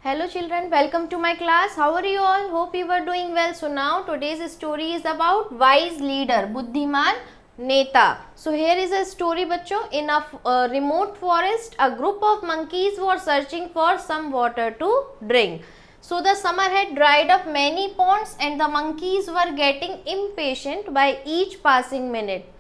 Hello children, welcome to my class. How are you all? Hope you are doing well. So now today's story is about wise leader, बुद्धिमान नेता. So here is a story बच्चों. In a remote forest, a group of monkeys were searching for some water to drink. So the summer had dried up many ponds and the monkeys were getting impatient by each passing minute.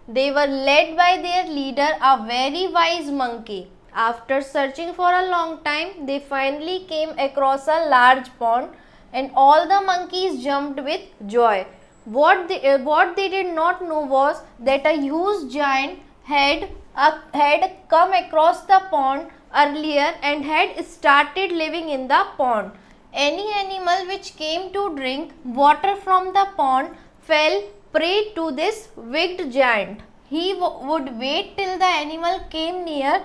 They were led by their leader, a very wise monkey. After searching for a long time, they finally came across a large pond and all the monkeys jumped with joy. What they did not know was that a huge giant had come across the pond earlier and had started living in the pond. Any animal which came to drink water from the pond fell prey to this wicked giant. He would wait till the animal came near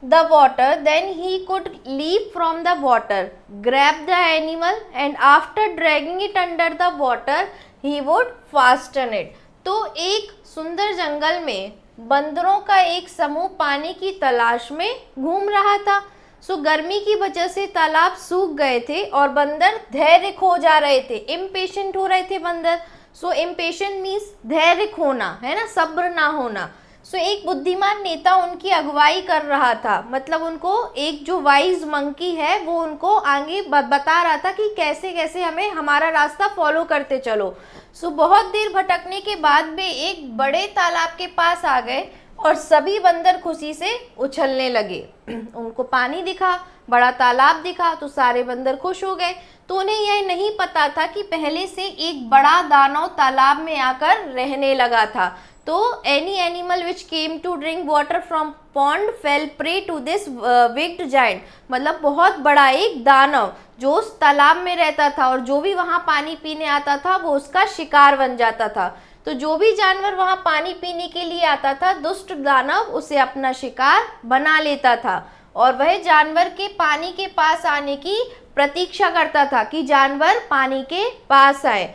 the water, then he could leap from the water, grab the animal and after dragging it under the water, he would fasten it. तो एक सुंदर जंगल में बंदरों का एक समूह पानी की तलाश में घूम रहा था. सो गर्मी की वजह से तालाब सूख गए थे और बंदर धैर्य खो जा रहे थे. इम्पेशेंट हो रहे थे बंदर. सो इम्पेशेंट मीन्स धैर्य खोना, है ना, सब्र ना होना. सो एक बुद्धिमान नेता उनकी अगुवाई कर रहा था. मतलब उनको एक जो वाइज मंकी है वो उनको आगे बता रहा था कि कैसे कैसे हमें हमारा रास्ता फॉलो करते चलो. सो बहुत देर भटकने के बाद वे एक बड़े तालाब के पास आ गए और सभी बंदर खुशी से उछलने लगे. उनको पानी दिखा, बड़ा तालाब दिखा तो सारे बंदर खुश हो गए. तो उन्हें यह नहीं पता था कि पहले से एक बड़ा दानव तालाब में आकर रहने लगा था. तो any animal which came to drink water from pond fell prey to this wicked giant. मतलब बहुत बड़ा एक दानव जो उस तालाब में रहता था और जो भी वहाँ पानी पीने आता था वो उसका शिकार बन जाता था. तो जो भी जानवर वहाँ पानी पीने के लिए आता था, दुष्ट दानव उसे अपना शिकार बना लेता था और वह जानवर के पानी के पास आने की प्रतीक्षा करता था कि जानवर पानी के पास आए.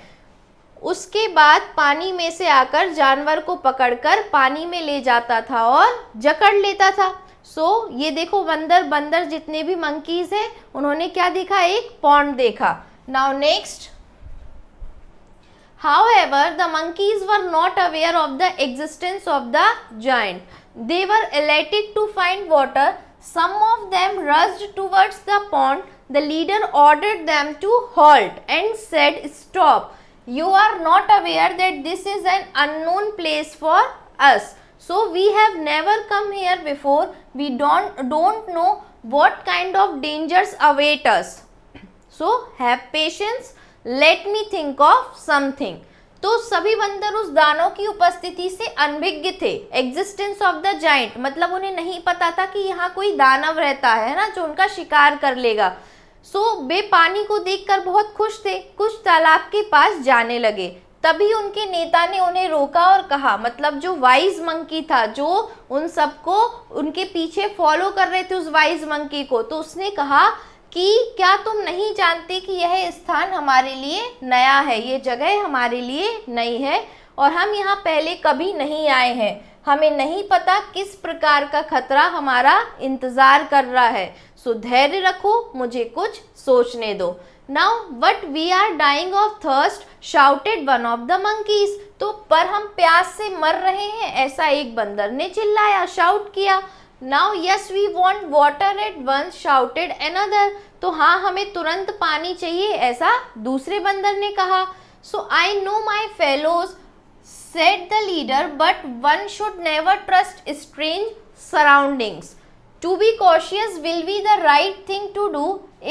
उसके बाद पानी में से आकर जानवर को पकड़कर पानी में ले जाता था और जकड़ लेता था. सो ये देखो बंदर जितने भी मंकीज हैं उन्होंने क्या देखा, एक पॉन्ड देखा. Now next. However, the monkeys were not aware of the existence of the giant. They were elated to find water. Some of them rushed towards the pond. The leader ordered them to halt and said, "Stop. You are not aware that this is an unknown place for us. So we have never come here before. We don't know what kind of dangers await us. So have patience. Let me think of something." तो सभी बंदर उस दानव की उपस्थिति से अनभिज्ञ थे. एग्जिस्टेंस ऑफ द जाइंट मतलब उन्हें नहीं पता था कि यहाँ कोई दानव रहता है ना जो उनका शिकार कर लेगा. सो वे पानी को देखकर बहुत खुश थे. कुछ तालाब के पास जाने लगे. तभी उनके नेता ने उन्हें रोका और कहा, मतलब जो वाइज मंकी था जो उन सबको उनके पीछे फॉलो कर रहे थे उस वाइज मंकी को, तो उसने कहा कि क्या तुम नहीं जानते कि यह स्थान हमारे लिए नया है, ये जगह हमारे लिए नई है और हम यहाँ पहले कभी नहीं आए हैं. हमें नहीं पता किस प्रकार का खतरा हमारा इंतज़ार कर रहा है. सो धैर्य रखो, मुझे कुछ सोचने दो. Now but we are dying of thirst shouted one of the monkeys. तो पर हम प्यास से मर रहे हैं, ऐसा एक बंदर ने चिल्लाया, शाउट किया. Now yes we want water at once shouted another. तो हाँ हमें तुरंत पानी चाहिए, ऐसा दूसरे बंदर ने कहा. So I know my fellows said the leader, but one should never trust strange surroundings. To be cautious will be the right thing to do.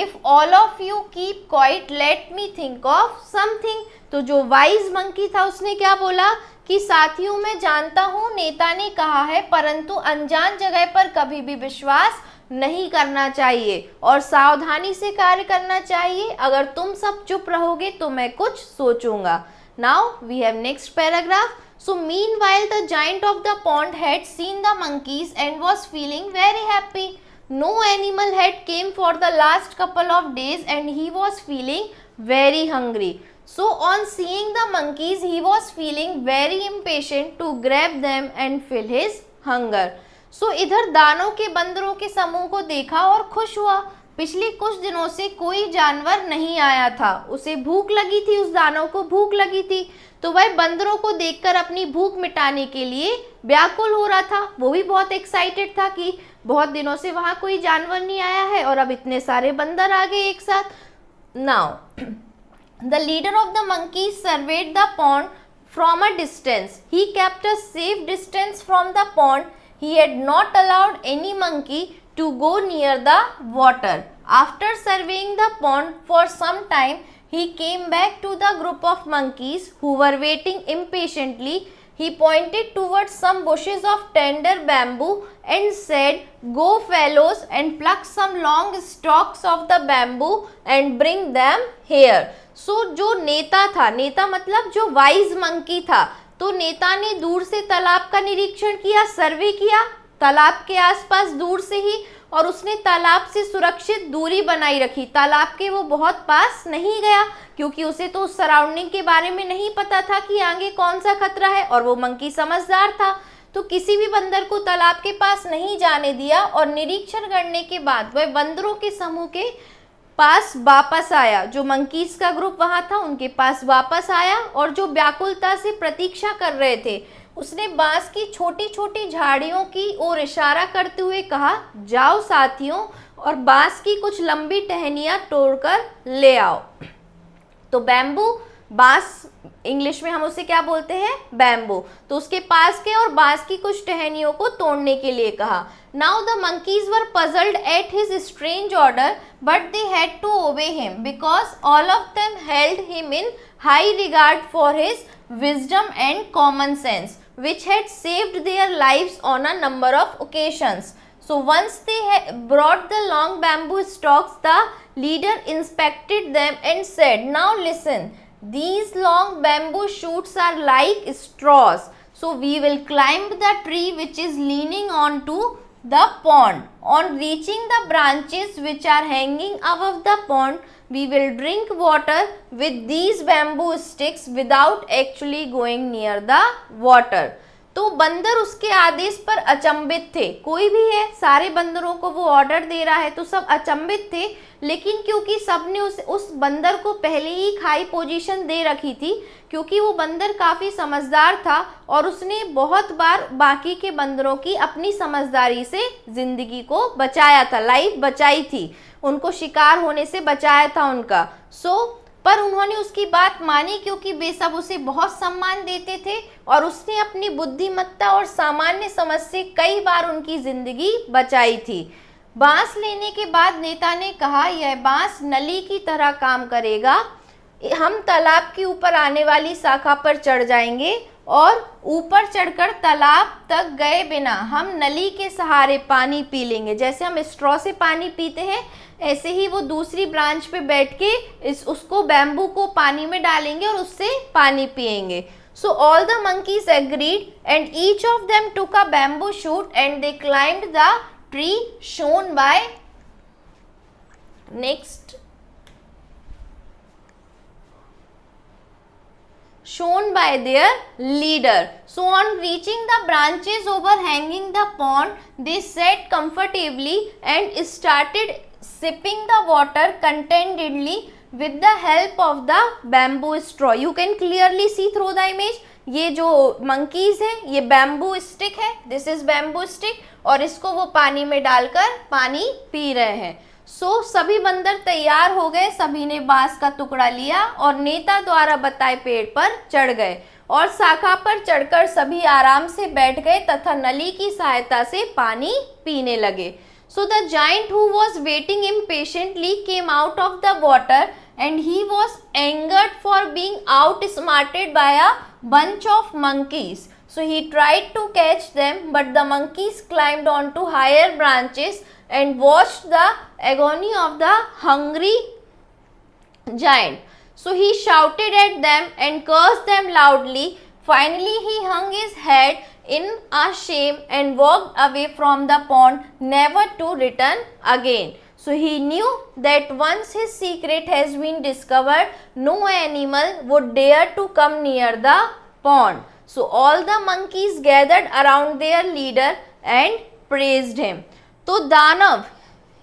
If all of you keep quiet, let me think of something. तो जो wise monkey था उसने क्या बोला कि साथियों मैं जानता हूँ नेता ने कहा है, परंतु अनजान जगह पर कभी भी विश्वास नहीं करना चाहिए और सावधानी से कार्य करना चाहिए. अगर तुम सब चुप रहोगे तो मैं कुछ सोचूंगा. Now we have next paragraph. So meanwhile the giant of the pond had seen the monkeys and was feeling very happy. No animal had came for the last couple of days and he was feeling very hungry. So on seeing the monkeys he was feeling very impatient to grab them and fill his hunger. So इधर दानों के बंदरों के समूह को देखा और खुश हुआ. पिछले कुछ दिनों से कोई जानवर नहीं आया था। उसे भूख लगी थी, उस दानव को भूख लगी थी, तो वह बंदरों को देखकर अपनी भूख मिटाने के लिए व्याकुल हो रहा था। वो भी बहुत एक्साइटेड था कि बहुत दिनों से वहां कोई जानवर नहीं आया है और अब इतने सारे बंदर आ गए एक साथ। Now the leader of the monkeys served the pond from a distance. He kept a safe distance from the pond. He had not allowed any monkey to go near the water. After surveying the pond for some time, he came back to the group of monkeys who were waiting impatiently. He pointed towards some bushes of tender bamboo and said, "Go fellows and pluck some long stalks of the bamboo and bring them here." जो नेता था, नेता मतलब जो wise monkey था, तो नेता ने दूर से तालाब का निरीक्षण किया, सर्वे किया तालाब के आसपास दूर से ही, और उसने तालाब से सुरक्षित दूरी बनाई रखी। तालाब के वो बहुत पास नहीं गया क्योंकि उसे तो उस सराउंडिंग के बारे में नहीं पता था कि आगे कौन सा खतरा है, और वो मंकी समझदार था, तो किसी भी बंदर को तालाब के पास नहीं जाने दिया। और निरीक्षण करने के बाद वह बंदरों के समूह के पास वापस आया। जो मंकीज का ग्रुप वहां था उनके पास वापस आया, और जो व्याकुलता से प्रतीक्षा कर रहे थे उसने बांस की छोटी छोटी झाड़ियों की ओर इशारा करते हुए कहा, जाओ साथियों और बांस की कुछ लंबी टहनियां तोड़कर ले आओ। तो बैम्बू, बांस इंग्लिश में हम उसे क्या बोलते हैं, बैम्बू, तो उसके पास के और बांस की कुछ टहनियों को तोड़ने के लिए कहा। Now the monkeys were puzzled at his strange order, but they had to obey him because all of them held him in high regard for his wisdom and common sense, which had saved their lives on a number of occasions. So once they brought the long bamboo stalks, the leader inspected them and said, "Now listen, these long bamboo shoots are like straws. So we will climb the tree which is leaning onto the pond. On reaching the branches which are hanging above the pond, we will drink water with these bamboo sticks without actually going near the water." तो बंदर उसके आदेश पर अचंभित थे। कोई भी है, सारे बंदरों को वो ऑर्डर दे रहा है तो सब अचंभित थे, लेकिन क्योंकि सबने उस बंदर को पहले ही हाई पोजीशन दे रखी थी, क्योंकि वो बंदर काफ़ी समझदार था और उसने बहुत बार बाकी के बंदरों की अपनी समझदारी से ज़िंदगी को बचाया था, लाइफ बचाई थी, उनको शिकार होने से बचाया था उनका। पर उन्होंने उसकी बात मानी क्योंकि वे सब उसे बहुत सम्मान देते थे और उसने अपनी बुद्धिमत्ता और सामान्य समझ से कई बार उनकी ज़िंदगी बचाई थी। बांस लेने के बाद नेता ने कहा, यह बांस नली की तरह काम करेगा। हम तालाब के ऊपर आने वाली शाखा पर चढ़ जाएंगे और ऊपर चढ़कर तालाब तक गए बिना हम नली के सहारे पानी पी लेंगे। जैसे हम स्ट्रॉ से पानी पीते हैं, ऐसे ही वो दूसरी ब्रांच पे बैठ के उसको बैम्बू को पानी में डालेंगे और उससे पानी पिएंगे। So all the monkeys agreed and each of them took a bamboo shoot and they climbed the tree shown by their leader. So on reaching the branches overhanging the pond, they sat comfortably and started sipping the water contentedly with the help of the bamboo straw. You can clearly see through the image. ये जो monkeys है ये bamboo stick है, this is bamboo stick, और इसको वो पानी में डालकर पानी पी रहे हैं। सभी बंदर तैयार हो गए, सभी ने बांस का टुकड़ा लिया और नेता द्वारा बताए पेड़ पर चढ़ गए और शाखा पर चढ़कर सभी आराम से बैठ गए तथा नली की सहायता से पानी पीने लगे। So the giant who was waiting impatiently came out of the water and he was angered for being outsmarted by a bunch of monkeys. So he tried to catch them, but the monkeys climbed onto higher branches and watched the agony of the hungry giant. So he shouted at them and cursed them loudly. Finally he hung his head in a shame and walked away from the pond, never to return again. So he knew that once his secret has been discovered, no animal would dare to come near the pond. So all the monkeys gathered around their leader and praised him. तो दानव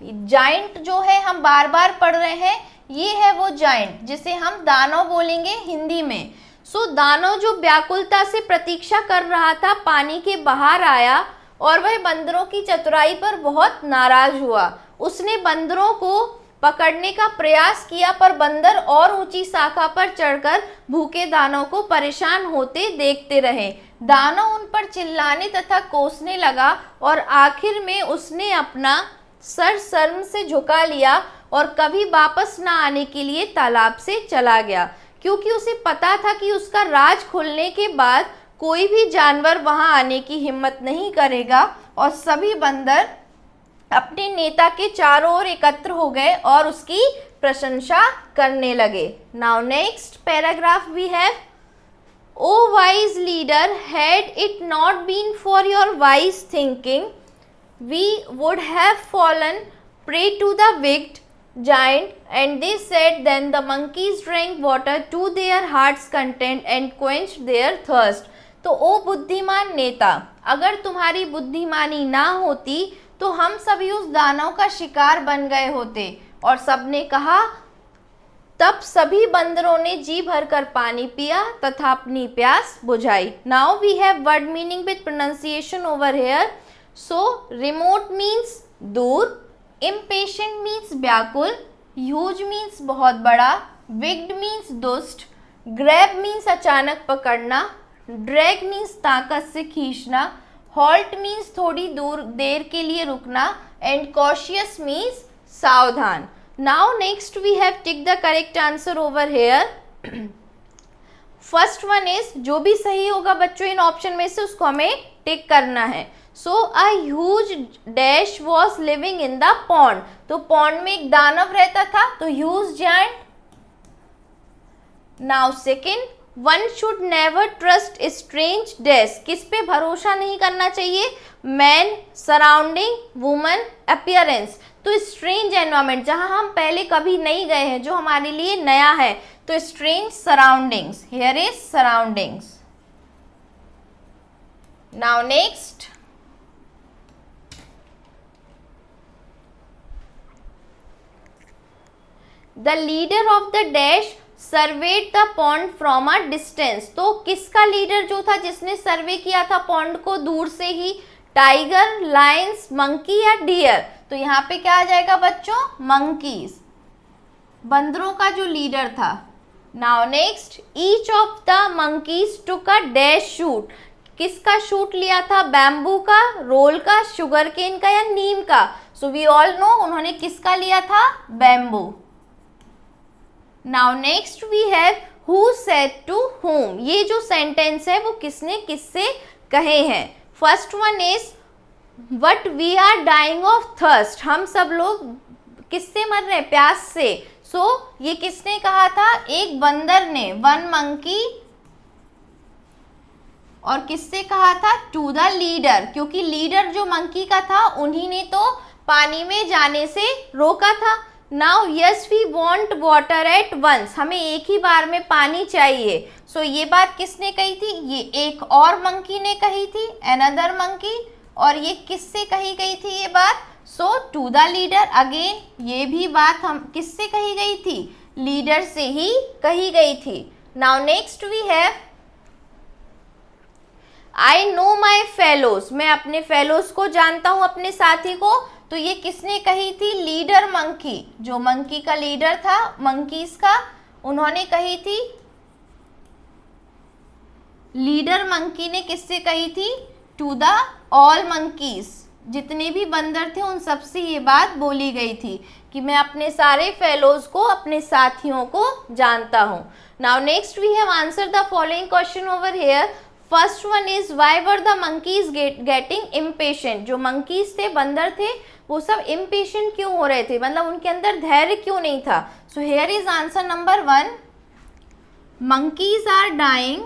giant जो है हम बार बार पढ़ रहे हैं, ये है वो जाइंट जिसे हम दानव बोलेंगे हिंदी में। सो दानव जो व्याकुलता से प्रतीक्षा कर रहा था पानी के बाहर आया और वह बंदरों की चतुराई पर बहुत नाराज हुआ। उसने बंदरों को पकड़ने का प्रयास किया पर बंदर और ऊंची शाखा पर चढ़कर भूखे दानव को परेशान होते देखते रहे। दानव उन पर चिल्लाने तथा कोसने लगा और आखिर में उसने अपना सर शर्म से झुका लिया और कभी वापस न आने के लिए तालाब से चला गया, क्योंकि उसे पता था कि उसका राज खुलने के बाद कोई भी जानवर वहां आने की हिम्मत नहीं करेगा। और सभी बंदर अपने नेता के चारों ओर एकत्र हो गए और उसकी प्रशंसा करने लगे। Now next paragraph we have, O wise leader, had it not been for your wise thinking we would have fallen prey to the wicked giant. And they said, then the monkeys drank water to their hearts' content and quenched their thirst. तो ओ बुद्धिमान नेता, अगर तुम्हारी बुद्धिमानी ना होती तो हम सभी उस दानव का शिकार बन गए होते। और सबने कहा, तब सभी बंदरों ने जी भरकर पानी पिया तथा अपनी प्यास बुझाई। Now we have word meaning with pronunciation over here. So remote means दूर, इम्पेशेंट मीन्स व्याकुल, ह्यूज मीन्स बहुत बड़ा, विग्ड मीन्स दुष्ट, ग्रैब मीन्स अचानक पकड़ना, ड्रैग मीन्स ताकत से खींचना, हॉल्ट मीन्स थोड़ी दूर देर के लिए रुकना, एंड कॉशियस मीन्स सावधान। Now next we have tick the correct answer over here. First one is, जो भी सही होगा बच्चों इन ऑप्शन में से उसको हमें टिक करना है। So a huge dash was living in the pond, तो पॉन्ड में एक दानव रहता था, तो huge giant. Now second, one should never trust strange dash, किस पे भरोसा नहीं करना चाहिए? Man, surrounding, woman, appearance. तो स्ट्रेंज एनवायरमेंट, जहां हम पहले कभी नहीं गए हैं, जो हमारे लिए नया है, तो strange surroundings, here is surroundings. Now next, the leader of the dash served the pond from a distance, तो किसका लीडर जो था जिसने सर्वे किया था पॉन्ड को दूर से ही? टाइगर, लायंस, मंकी या डियर? तो यहाँ पे क्या आ जाएगा बच्चों? मंकीज, बंदरों का जो लीडर था। Now next, each of the monkeys took a dash shoot, किसका शूट लिया था? बैम्बू का, रोल का, शुगर केन का या नीम का? सो वी ऑल नो उन्होंने किसका लिया था? Bamboo. Now next we have who said to whom, ये जो सेंटेंस है वो किसने किससे कहे हैं? First one is, but we are dying of thirst, हम सब लोग किससे मर रहे हैं? प्यास से। सो ये किसने कहा था? एक बंदर ने, वन मंकी। और किससे कहा था? टू द लीडर, क्योंकि लीडर जो मंकी का था उन्हीं ने तो पानी में जाने से रोका था। Now yes we want water at once, हमें एक ही बार में पानी चाहिए। सो ये बात किसने कही थी? ये एक और मंकी ने कही थी, अनदर मंकी। और ये किससे कही गई थी ये बात? सो टू द लीडर। अगेन ये भी बात हम किससे कही गई थी? लीडर से ही कही गई थी। Now next we have, I know my fellows, मैं अपने फेलोज को जानता हूं, अपने साथी को। तो ये किसने कही थी? लीडर मंकी, जो मंकी का लीडर था मंकीज का, उन्होंने कही थी। लीडर मंकी ने किससे कही थी? टू द ऑल मंकीज, जितने भी बंदर थे उन सबसे ये बात बोली गई थी कि मैं अपने सारे फेलोज को, अपने साथियों को जानता हूं। Now next we have answer the following question over here. First one is, why were the monkeys getting impatient, जो मंकीज थे, बंदर थे, वो सब इम्पेशेंट क्यों हो रहे थे? मतलब उनके अंदर धैर्य क्यों नहीं था? So here is answer number one, monkeys are dying,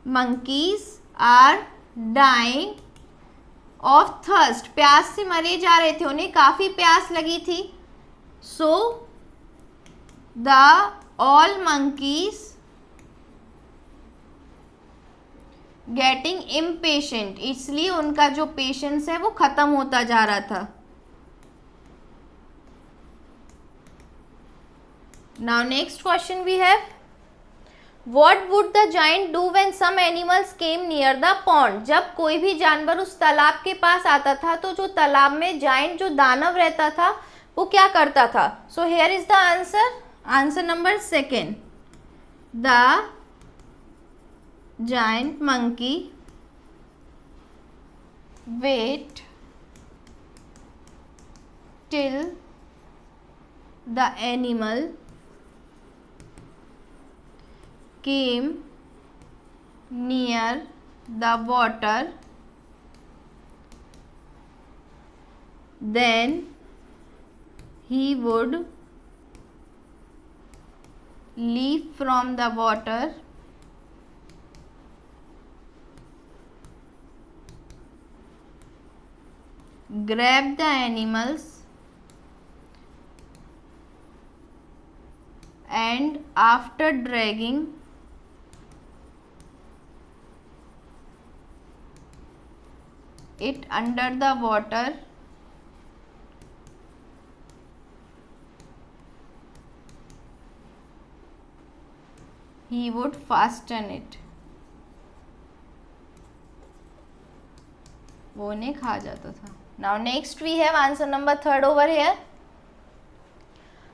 monkeys are dying of thirst, प्यास से मरे जा रहे थे, उन्हें काफी प्यास लगी थी। So the all monkeys getting impatient, इसलिए उनका जो पेशेंस है वो खत्म होता जा रहा था। Now next question we have, what would the giant do when some animals came near the pond? जब कोई भी जानवर उस तालाब के पास आता था तो जो तालाब में जाइंट जो दानव रहता था वो क्या करता था? सो here is the answer, answer number second, the giant monkey wait till the animal came near the water, then he would leap from the water grab the animals and after dragging it under the water he would fasten it. वो उन्हें खा जाता था. Now next we have answer number third over here.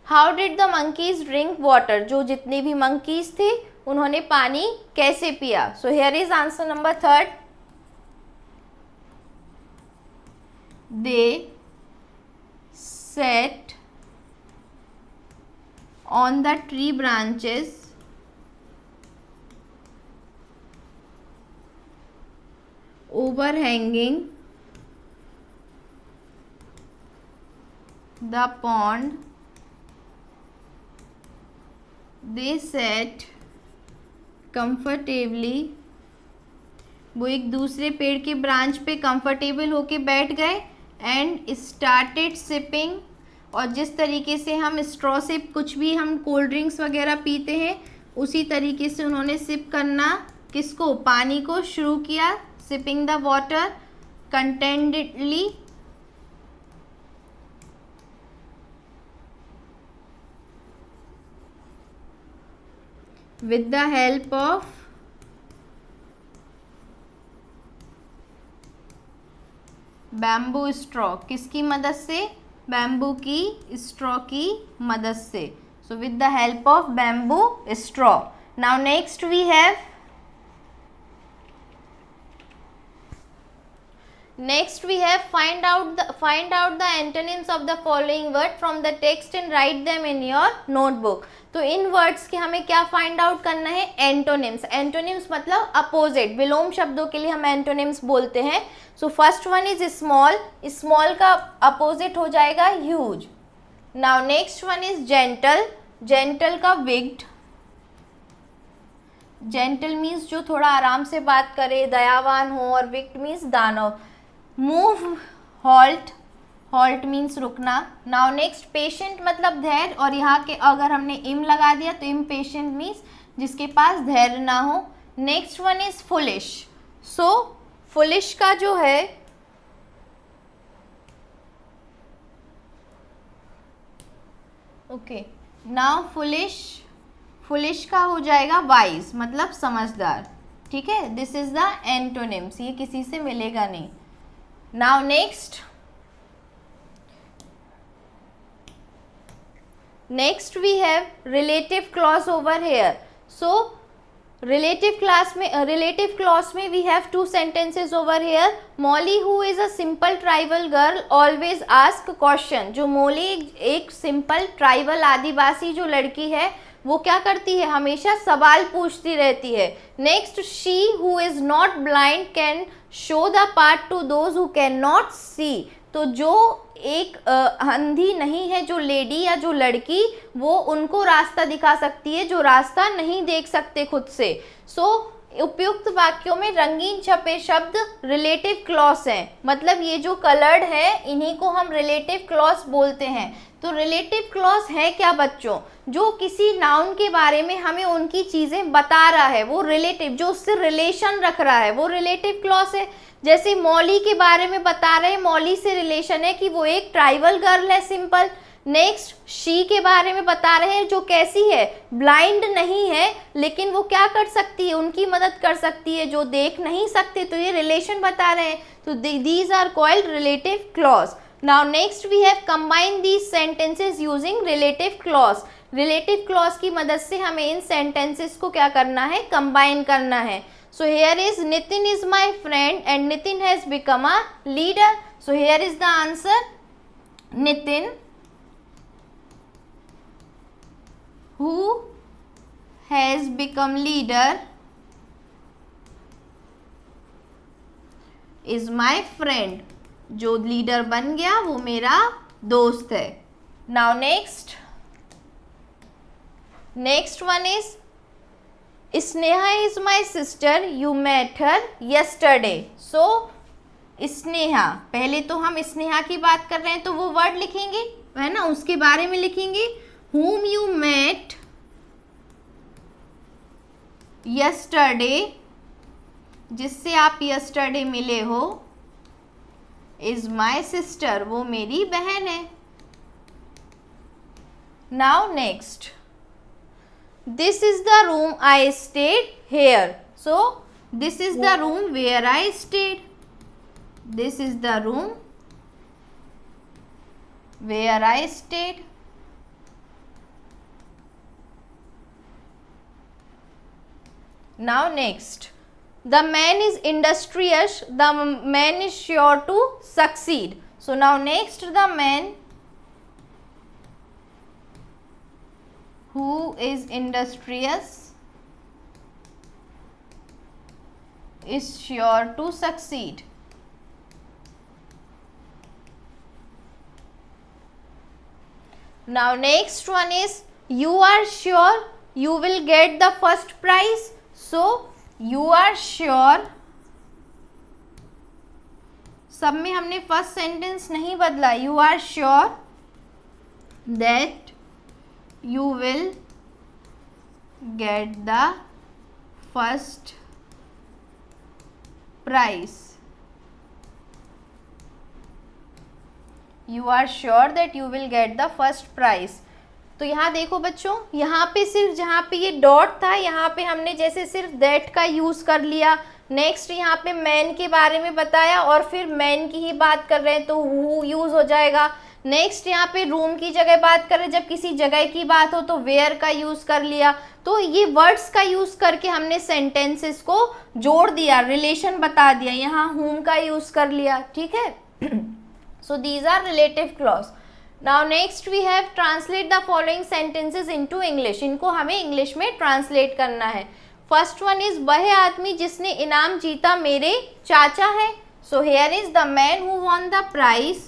How did the monkeys drink water? जो जितने भी monkeys थे उन्होंने पानी कैसे पिया? So here is answer number third. They sat on the tree branches overhanging the pond. They sat comfortably. वो एक दूसरे पेड़ के ब्रांच पे कंफर्टेबल होके बैठ गए एंड स्टार्टेड सिपिंग. और जिस तरीके से हम स्ट्रॉ से कुछ भी हम कोल्ड ड्रिंक्स वगैरह पीते हैं उसी तरीके से उन्होंने सिप करना किसको? पानी को शुरू किया. Sipping the water contentedly. with the help of bamboo straw. किसकी मदद से? बैम्बू की स्ट्रॉ की मदद से. So with the help of bamboo straw. Now next we have, next we have find out the antonyms of the following word from the text and write them in your notebook. तो इन words के हमें क्या find out करना है? Antonyms. Antonyms मतलब opposite, विलोम शब्दों के लिए हम एंटोनिम्स बोलते हैं. So first one is small. Small का अपोजिट हो जाएगा huge. Now next one is gentle. Gentle का विग्ड. जेंटल मीन्स जो थोड़ा आराम से बात करे, दयावान हो, और विग्ड मीन्स दानव. Move, halt. हॉल्ट मीन्स रुकना. नाउ नेक्स्ट पेशेंट मतलब धैर्य, और यहाँ के अगर हमने इम लगा दिया तो इम पेशेंट मीन्स जिसके पास धैर्य ना हो. Next one is foolish. So foolish का जो है ओके, नाउ फुलिश का हो जाएगा वाइज मतलब समझदार. ठीक है, दिस इज द एंटोनिम्स. ये किसी से मिलेगा नहीं. Now next we have relative clause over here. So relative clause में we have two sentences over here. Molly who is a simple tribal girl always ask question. जो Molly एक simple tribal आदिवासी जो लड़की है वो क्या करती है? हमेशा सवाल पूछती रहती है. Next, she who is not blind can show the path to those who can not see. तो जो एक अंधी नहीं है जो लेडी या जो लड़की, वो उनको रास्ता दिखा सकती है जो रास्ता नहीं देख सकते खुद से. सो उपयुक्त वाक्यों में रंगीन छपे शब्द रिलेटिव क्लॉज हैं. मतलब ये जो कलर्ड है इन्हीं को हम रिलेटिव क्लॉज बोलते हैं. तो रिलेटिव क्लॉज है क्या बच्चों? जो किसी नाउन के बारे में हमें उनकी चीज़ें बता रहा है, वो रिलेटिव, जो उससे रिलेशन रख रहा है, वो रिलेटिव क्लॉज है. जैसे मौली के बारे में बता रहे हैं, मौली से रिलेशन है कि वो एक ट्राइबल गर्ल है सिंपल. नेक्स्ट शी के बारे में बता रहे हैं, जो कैसी है, ब्लाइंड नहीं है लेकिन वो क्या कर सकती है, उनकी मदद कर सकती है जो देख नहीं सकते, तो ये रिलेशन बता रहे हैं, तो these are called relative clause. Now next we have combine these sentences using relative clause. Relative clause की मदद से हमें इन सेंटेंसेस को क्या करना है, कंबाइन करना है। So here is Nitin is my friend and Nitin has become a leader. So here is the answer, Nitin who has become leader is my friend। जो लीडर बन गया वो मेरा दोस्त है। Now next one is Sneha is my sister, you met her yesterday. So Sneha, पहले तो हम स्नेहा की बात कर रहे हैं तो वो वर्ड लिखेंगे, है ना, उसके बारे में लिखेंगे। whom you met yesterday, जिससे आप yesterday मिले हो, is my sister, वो मेरी बहन है। now next, this is the room I stayed here। so this is the room where I stayed, this is the room where I stayed। Now next, the man is industrious, the man is sure to succeed। so now next, the man who is industrious is sure to succeed। now next one is, you are sure you will get the first prize। so you are sure, सब में हमने first sentence नहीं बदला, you are sure that you will get the first prize। you are sure that you will get the first prize। तो यहाँ देखो बच्चों, यहाँ पे सिर्फ जहाँ पे ये डॉट था, यहाँ पे हमने जैसे सिर्फ दैट का यूज़ कर लिया। नेक्स्ट यहाँ पे मैन के बारे में बताया और फिर मैन की ही बात कर रहे हैं तो हु यूज़ हो जाएगा। नेक्स्ट यहाँ पे रूम की जगह बात कर रहे हैं, जब किसी जगह की बात हो तो वेयर का यूज़ कर लिया। तो ये वर्ड्स का यूज़ करके हमने सेंटेंसेस को जोड़ दिया, रिलेशन बता दिया। यहाँ हुम का यूज़ कर लिया, ठीक है। So these are relative clause. Now next we have translate the following sentences into English। इनको हमें इंग्लिश में ट्रांसलेट करना है। फर्स्ट वन इज, वह आदमी जिसने इनाम जीता मेरे चाचा है। So here is, the man who won the prize,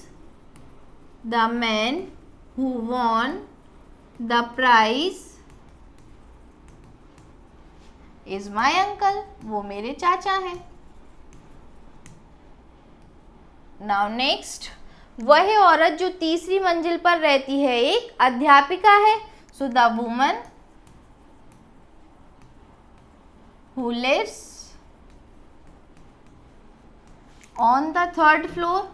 the man who won the prize is my uncle, वो मेरे चाचा है। नाउ नेक्स्ट, वह औरत जो तीसरी मंजिल पर रहती है एक अध्यापिका है। So the woman who lives on the third floor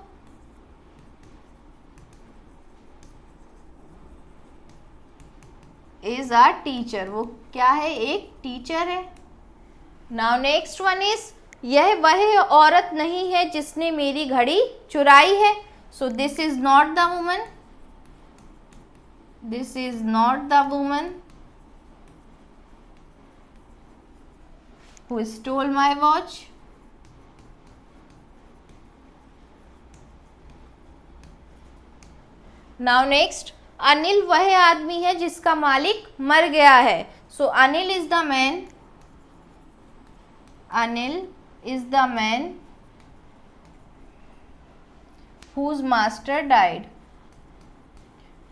is a teacher, वो क्या है, एक टीचर है। नाउ नेक्स्ट वन इज, यह वह औरत नहीं है जिसने मेरी घड़ी चुराई है। So this is not the woman, this is not the woman who stole my watch। Now next, Anil वह आदमी है जिसका मालिक मर गया है। So Anil is the man, Anil is the man whose master died।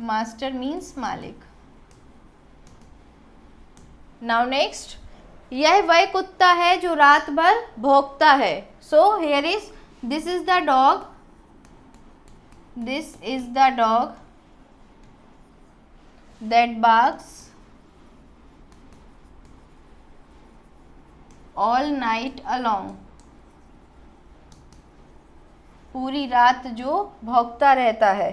master means मालिक। now next, यह वह कुत्ता है जो रात भर भौंकता है। so here is, this is the dog, this is the dog that barks all night along। पूरी रात जो भौंकता रहता है।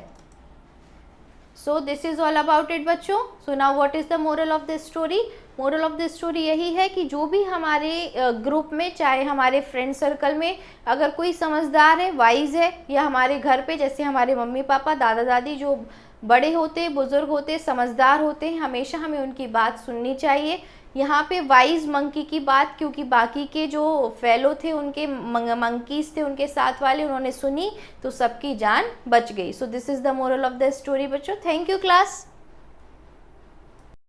So this is all about it बच्चों. So now what is the moral of this story? Moral of the story यही है कि जो भी हमारे ग्रुप में, चाहे हमारे फ्रेंड सर्कल में अगर कोई समझदार है, वाइज है, या हमारे घर पे जैसे हमारे मम्मी पापा, दादा दादी जो बड़े होते, बुजुर्ग होते, समझदार होते हैं, हमेशा हमें उनकी बात सुननी चाहिए. यहाँ पे वाइज मंकी की बात, क्योंकि बाकी के जो फेलो थे, उनके मंकीज थे, उनके साथ वाले, उन्होंने सुनी तो सबकी जान बच गई. So this is the moral of the story बच्चों. Thank you class.